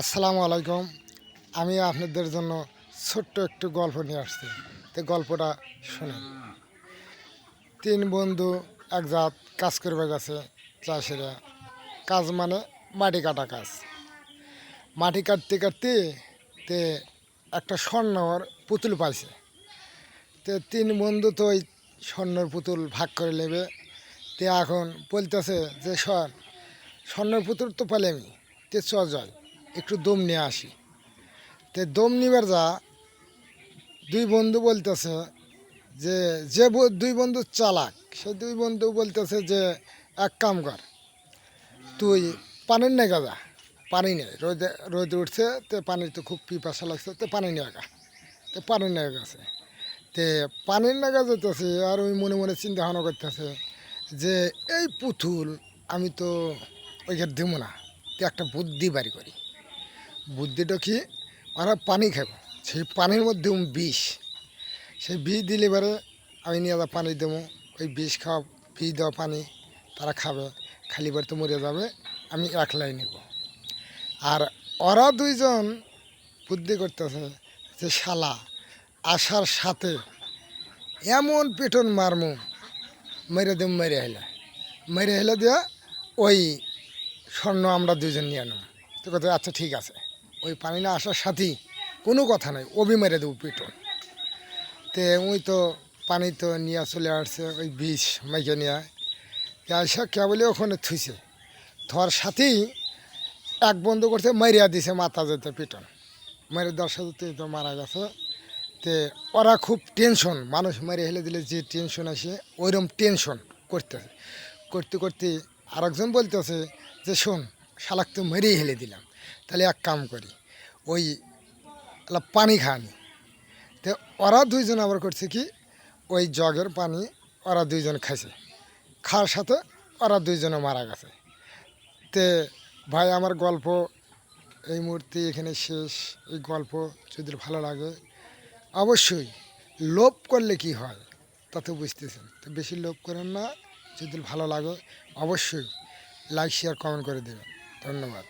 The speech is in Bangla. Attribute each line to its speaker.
Speaker 1: আসসালামু আলাইকুম। আমি আপনাদের জন্য ছোট্ট একটু গল্প নিয়ে আসছি। তো গল্পটা শুনুন। তিন বন্ধু এক জাত কাজ করবে গেছে। চাষিরা কাজ মানে মাটি কাটা কাজ। মাটি কাটতে কাটতে তে একটা স্বর্ণর পুতুল পাইছে। তো তিন বন্ধু তো ওই স্বর্ণর পুতুল ভাগ করে নেবে। তে এখন বলতেছে যে স্বর্ণের পুতুল তো পাইলে আমি তে যায় একটু দম নিয়ে আসি। তে দম নিবার যা দুই বন্ধু বলতেছে যে দুই বন্ধু চালাক, সে দুই বন্ধু বলতেছে যে এক কাম কর, তুই পানির নেগা যা। পানি নেই, রোদ উঠছে, তো পানির তো খুব পিপাসা লাগছে, তো পানি নিয়ে গা। তো পানির নেগা গেছে, তে পানির নেগা যেতেছে। আর ওই মনে মনে চিন্তা ভাবনা করতেছে যে এই পুতুল আমি তো ওইখানে দেবো না, তো একটা বুদ্ধি বাড়ি করি। বুদ্ধিটা কি, ওরা পানি খাবো, সেই পানির মধ্যে বিষ, সেই বিষ দিলে এবারে আমি নিয়ে যা পানি দেবো, ওই বিষ খাওয়া, বিষ দেওয়া পানি তারা খাবে, খালি বার তো মরে যাবে, আমি একলাই নেব। আর ওরা দুইজন বুদ্ধি করতেছে যে শালা আসার সাথে এমন পেটন মারমু, মেরে হেলে দেওয়া ওই স্বর্ণ আমরা দুইজন নিয়ে নেব। তো কথা আচ্ছা ঠিক আছে, ওই পানি না আসার সাথেই কোনো কথা নাই, ওবি মেরে দেবো পেটন। তে ওই তো পানি তো নিয়ে চলে আসছে, ওই বিষ মাইকে নিয়ে আসা কেবলে ওখানে থুইছে। ধর সাথেই এক বন্ধু করছে, মারিয়া দিছে মাথা যেতে পিটন, মেরে দেওয়ার সাথে তো মারা গেছে। তে ওরা খুব টেনশন, মানুষ মেরে হেলে দিলে যে টেনশন আসে ওইরকম টেনশন করতেছে। করতে করতে আরেকজন বলতেছে যে শোন, শালাক তো মেরেই হেলে দিলাম, তাহলে এক কাম করি, ওই পানি খানি। তো ওরা দুইজন আবার করছে কি, ওই জগের পানি ওরা দুইজন খাইছে, খাওয়ার সাথে ওরা দুইজনে মারা গেছে। তে ভাই, আমার গল্প এই মুহূর্তে এখানে শেষ। এই গল্প যদি ভালো লাগে, অবশ্যই লোভ করলে কি হয় তা তো বুঝতেছেন, তো বেশি লোভ করেন না। যদি ভালো লাগে অবশ্যই লাইক শেয়ার কমেন্ট করে দেবেন। ধন্যবাদ।